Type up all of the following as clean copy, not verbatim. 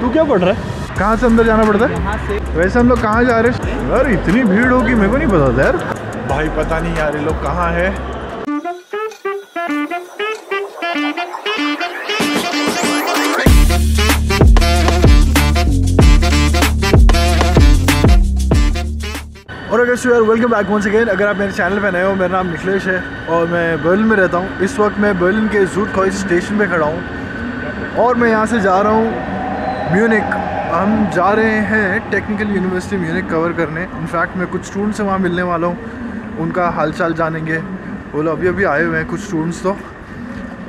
तू क्या पढ़ रहा है? कहाँ से अंदर जाना पड़ता है? यहाँ से। वैसे हम लोग कहाँ जा रहे हैं यार? इतनी भीड़ होगी मेरे को नहीं पता था यार भाई। पता नहीं यार ये लोग कहाँ है। और अगर यार वेलकम बैक वंस अगेन। अगर आप मेरे चैनल पे नए हो, मेरा नाम निखिलेश है और मैं बर्लिन में रहता हूँ। इस वक्त मैं बर्लिन के ज़ूटक्रेuz स्टेशन पे खड़ा हूँ और मैं यहाँ से जा रहा हूँ म्यूनिक। हम जा रहे हैं टेक्निकल यूनिवर्सिटी म्यूनिक कवर करने। इनफैक्ट मैं कुछ स्टूडेंट्स से वहाँ मिलने वाला हूँ, उनका हालचाल जानेंगे। वो लोग अभी आए हुए हैं कुछ स्टूडेंट्स तो।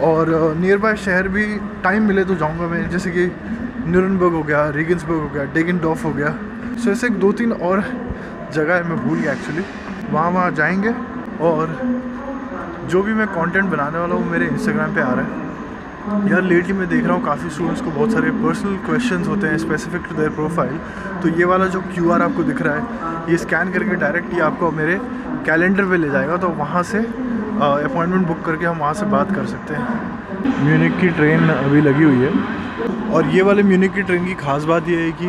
और नियर बाय शहर भी टाइम मिले तो जाऊँगा मैं, जैसे कि न्यूरनबर्ग हो गया, रेगन्सबर्ग हो गया, डेगेनडॉर्फ हो गया। सो ऐसे 2-3 और जगह है, मैं भूल गया एक्चुअली। वहाँ जाएंगे और जो भी मैं कंटेंट बनाने वाला हूँ मेरे इंस्टाग्राम पे आ रहा है। यार लेटली मैं देख रहा हूँ काफ़ी स्टूडेंट्स को बहुत सारे पर्सनल क्वेश्चंस होते हैं स्पेसिफिक टू देयर प्रोफाइल। तो ये वाला जो QR आपको दिख रहा है, ये स्कैन करके डायरेक्ट ये आपको मेरे कैलेंडर पे ले जाएगा। तो वहाँ से अपॉइंटमेंट बुक करके हम वहाँ से बात कर सकते हैं। म्यूनिक की ट्रेन अभी लगी हुई है और ये वाले म्यूनिक की ट्रेन की ख़ास बात ये है कि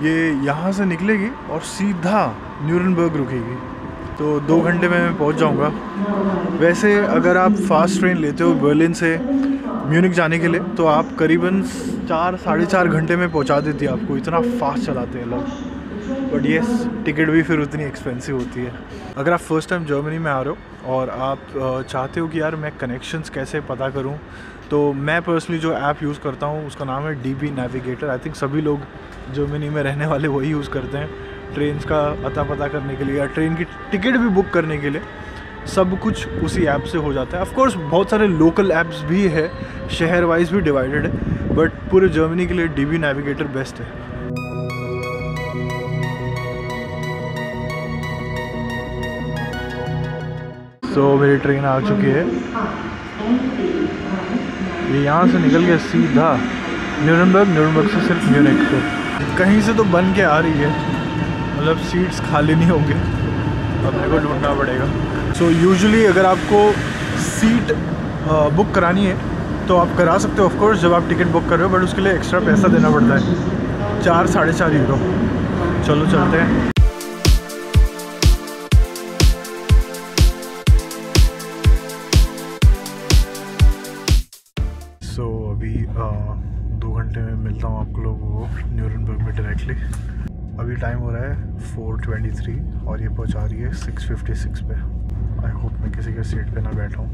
ये यहाँ से निकलेगी और सीधा न्यूरनबर्ग रुकेगी। तो 2 घंटे में मैं पहुँच जाऊँगा। वैसे अगर आप फास्ट ट्रेन लेते हो बर्लिन से म्यूनिक जाने के लिए तो आप करीबन 4-4.5 घंटे में पहुँचा देती है आपको। इतना फास्ट चलाते हैं लोग। बट येस, टिकट भी फिर उतनी एक्सपेंसिव होती है। अगर आप फर्स्ट टाइम जर्मनी में आ रहे हो और आप चाहते हो कि यार मैं कनेक्शंस कैसे पता करूं, तो मैं पर्सनली जो ऐप यूज़ करता हूं उसका नाम है DB नेविगेटर। आई थिंक सभी लोग जर्मनी में रहने वाले वही यूज़ करते हैं ट्रेन्स का अता पता करने के लिए या ट्रेन की टिकट भी बुक करने के लिए। सब कुछ उसी ऐप से हो जाता है। ऑफ कोर्स बहुत सारे लोकल ऐप्स भी है, शहर वाइज भी डिवाइडेड है, बट पूरे जर्मनी के लिए DB नेविगेटर बेस्ट है। तो मेरी ट्रेन आ चुकी है। ये यहाँ से निकल गया सीधा न्यूरनबर्ग से सिर्फ म्यूनिक। तो कहीं से तो बन के आ रही है, मतलब सीट्स खाली नहीं होंगे, अब मेरे को ढूंढना पड़ेगा। सो यूजुअली अगर आपको सीट बुक करानी है तो आप करा सकते हो ऑफ कोर्स जब आप टिकट बुक कर रहे हो, बट उसके लिए एक्स्ट्रा पैसा देना पड़ता है, 4-4.5 यूरो। चलो चलते हैं। सो अभी 2 घंटे में मिलता हूँ आप लोगों को न्यूरनबर्ग में डायरेक्टली। अभी टाइम हो रहा है 4:23 और ये पहुँचा रही है 6:56 पे। आई होप मैं किसी के सीट पे ना बैठा हूँ।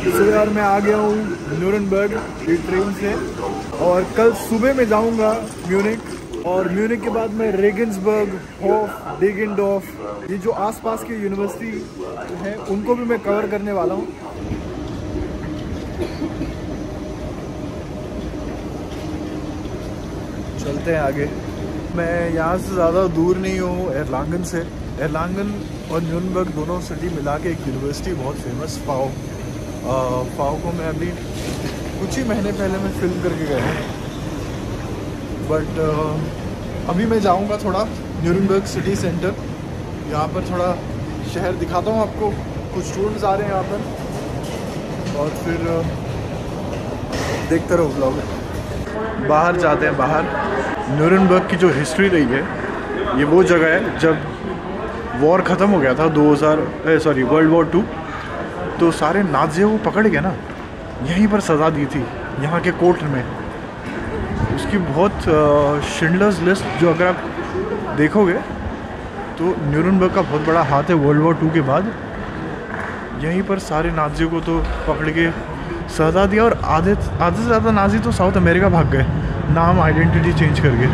तो यार मैं आ गया हूँ न्यूरनबर्ग की ट्रेन से और कल सुबह में जाऊँगा म्यूनिक। और म्यूनिक के बाद मैं रेगन्सबर्ग, होफ, डेगेनडॉर्फ, ये जो आसपास की यूनिवर्सिटी हैं उनको भी मैं कवर करने वाला हूँ। चलते हैं आगे। मैं यहाँ से ज़्यादा दूर नहीं हूँ एर्लांगन से। एर्लांगन और न्यूरनबर्ग दोनों सिटी मिला के एक यूनिवर्सिटी बहुत फेमस फाओ को मैं अभी कुछ ही महीने पहले मैं फिल्म करके गया हूँ। बट अभी मैं जाऊँगा थोड़ा न्यूरनबर्ग सिटी सेंटर, यहाँ पर थोड़ा शहर दिखाता हूँ आपको। कुछ स्टूडेंट्स आ रहे हैं यहाँ पर और फिर देखते रहो व्लॉग। बाहर जाते हैं। बाहर न्यूरनबर्ग की जो हिस्ट्री रही है, ये वो जगह है जब वॉर ख़त्म हो गया था वर्ल्ड वॉर 2, तो सारे नाज़ियों को पकड़ के ना यहीं पर सज़ा दी थी, यहाँ के कोर्ट में। उसकी बहुत शिंडलर्स लिस्ट जो अगर आप देखोगे तो न्यूरनबर्ग का बहुत बड़ा हाथ है। वर्ल्ड वॉर 2 के बाद यहीं पर सारे नाज़ियों को तो पकड़ के सज़ा दिया और आधे से ज़्यादा नाज़ी तो साउथ अमेरिका भाग गए, नाम आइडेंटिटी चेंज करके।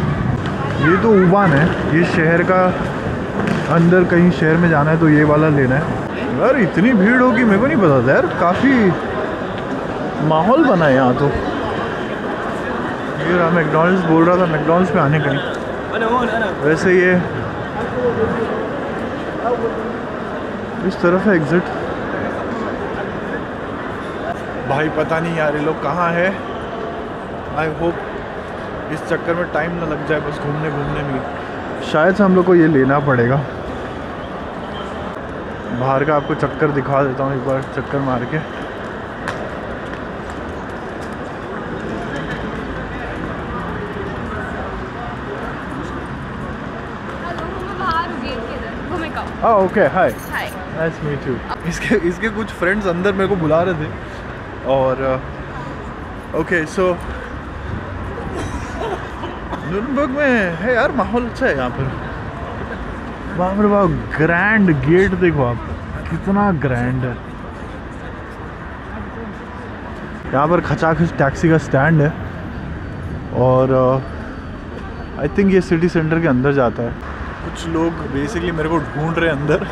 ये तो उबान है, ये शहर का अंदर कहीं शहर में जाना है तो ये वाला लेना है। यार इतनी भीड़ होगी मेरे को नहीं पता था यार, काफ़ी माहौल बना है यहाँ तो। ये रहा मैकडॉनल्ड्स, बोल रहा था मैकडॉनल्ड्स पे आने कहीं। वैसे ये इस तरफ है एग्ज़िट। भाई पता नहीं यार ये लोग कहाँ है। आई होप इस चक्कर में टाइम ना लग जाए बस घूमने में। शायद से हम लोग को ये लेना पड़ेगा। बाहर का आपको चक्कर दिखा देता हूँ एक बार, चक्कर मार के। हाँ okay hi Hi. Nice meet you. इसके कुछ फ्रेंड्स अंदर मेरे को बुला रहे थे और ओके सो न्यूरनबर्ग में है यार, माहौल अच्छा है यहाँ पर। बाप रे बाप, ग्रैंड गेट देखो आप, कितना ग्रैंड है। यहाँ पर खचाखच टैक्सी का स्टैंड है और आई थिंक ये सिटी सेंटर के अंदर जाता है। कुछ लोग बेसिकली मेरे को ढूंढ रहे हैं अंदर,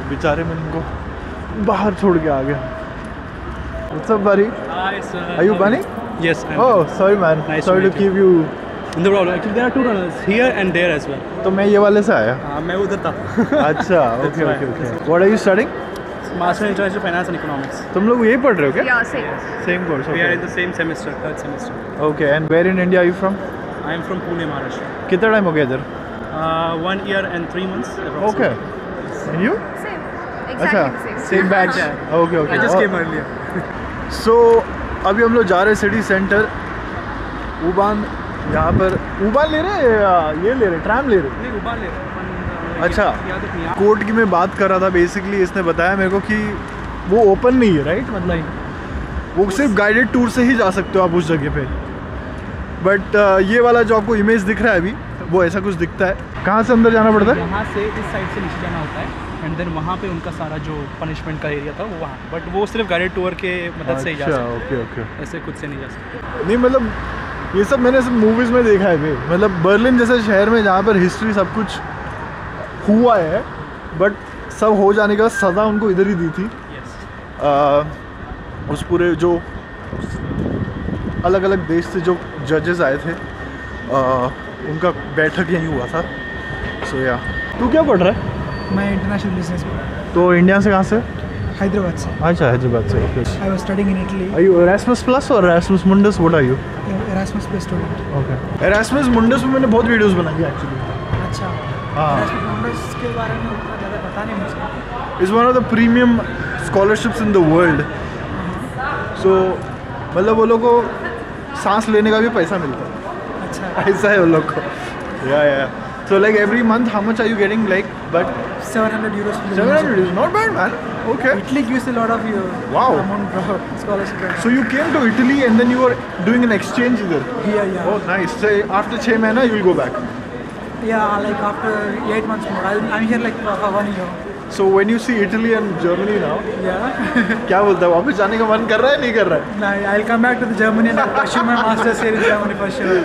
बेचारे मैं इनको बाहर छोड़ के आ गया। What's up, buddy? Hi, sir. Are you Bunny? Yes, I'm Oh, sorry man. Nice Sorry to to meet keep you. No problem. Actually, there are two tunnels here and there as well. तो मैं ये वाले से आया। मैं उधर था। अच्छा, okay, why. okay, okay. What are you studying? Master in International Finance and Economics. तुम लोग यही पढ़ रहे हो क्या? Yeah, same. Same course. We are in Okay. the same semester, third semester. Okay. And where in India are you from? I am from Pune, Maharashtra. कितना time हो गया इधर? 1 year and 3 months. Okay. approximately. And you? Same. अच्छा, Exactly the same. same batch. Okay, okay. I just और- came earlier. So अभी हम लोग जा रहे हैं सिटी सेंटर उबान। यहाँ पर उबान ले रहे हैं या ये ले रहे हैं, ट्रैम ले रहे हैं? नहीं, उबाल ले रहा हूँ। अच्छा। याद नहीं। कोर्ट की मैं बात कर रहा था, बेसिकली इसने बताया मेरे को कि वो ओपन नहीं है, राइट? मतलब वो सिर्फ गाइडेड टूर से ही जा सकते हो आप उस जगह पे। बट ये वाला जो आपको इमेज दिख रहा है अभी, वो ऐसा कुछ दिखता है। कहाँ से अंदर जाना पड़ता है? यहाँ से इस साइड से नीचे जाना होता है एंड देन वहाँ पे उनका सारा जो पनिशमेंट का एरिया था वो वहाँ, बट वो सिर्फ गाइडेड टूर के मदद से ही जा अच्छा, सकते ओके ओके। हैं, ऐसे खुद से नहीं जा सकते। नहीं मतलब ये सब मैंने सब मूवीज़ में देखा है भाई। मतलब बर्लिन जैसे शहर में जहाँ पर हिस्ट्री सब कुछ हुआ है, बट सब हो जाने का सज़ा उनको इधर ही दी थी। यस। उस पूरे जो अलग अलग देश से जो जजेस आए थे, उनका बैठक यहीं हुआ था। सो या तू क्या पढ़ रहा है? मैं इंटरनेशनल बिजनेस में तो इंडिया से कहाँ से? हैदराबाद से। अच्छा, हैदराबाद से। Okay. I was studying in Italy. Are you Erasmus Plus or Erasmus Mundus? What are you? Erasmus plus student. Okay. Erasmus Mundus में मैंने बहुत वीडियोस बनाई है एक्चुअली। अच्छा। हाँ। एरास्मस प्लस के बारे में उतना ज़्यादा पता नहीं मुझे। It's one of the premium scholarships in the world. So मतलब वो लोग को सांस लेने का भी पैसा मिलता है। अच्छा। ऐसा है वो लोग को। Yeah. So like every month, how much are you getting? Like, but 700 euros for the 700 is not bad, man. Okay. Italy gives a lot of Wow. amount of scholarship. So you came to Italy and then you were doing an exchange there. Yeah. Oh, nice. So after 6 months, you will go back. Yeah, like after 8 months more. I'm here like for 1 year. So when you see Italy and Germany now, Yeah. क्या बोलता है? वापस जाने का मन कर रहा है, नहीं कर रहा है? Now I'll come back to the Germany and I'll pursue my masters here in Germany for sure.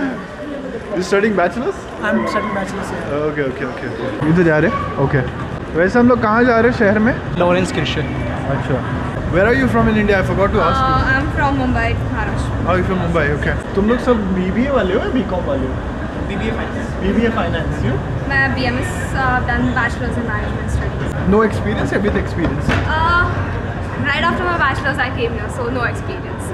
You studying bachelor's? I'm studying bachelor's here. Okay. इधर जा रहे हैं? Okay. वैसे हम लोग कहाँ जा रहे हैं शहर में? Lawrence Christian. अच्छा। Where are you from in India? I forgot to ask you. I'm from Mumbai, Maharashtra. Oh, you're from Mumbai. Okay. तुम लोग सब BBA वाले हो या BCom वाले हो? BBA finance. BBA Finance. You? मैं BMS done Bachelor's in Management Studies. No experience or with experience? Right after my bachelor's, I came here, so no experience.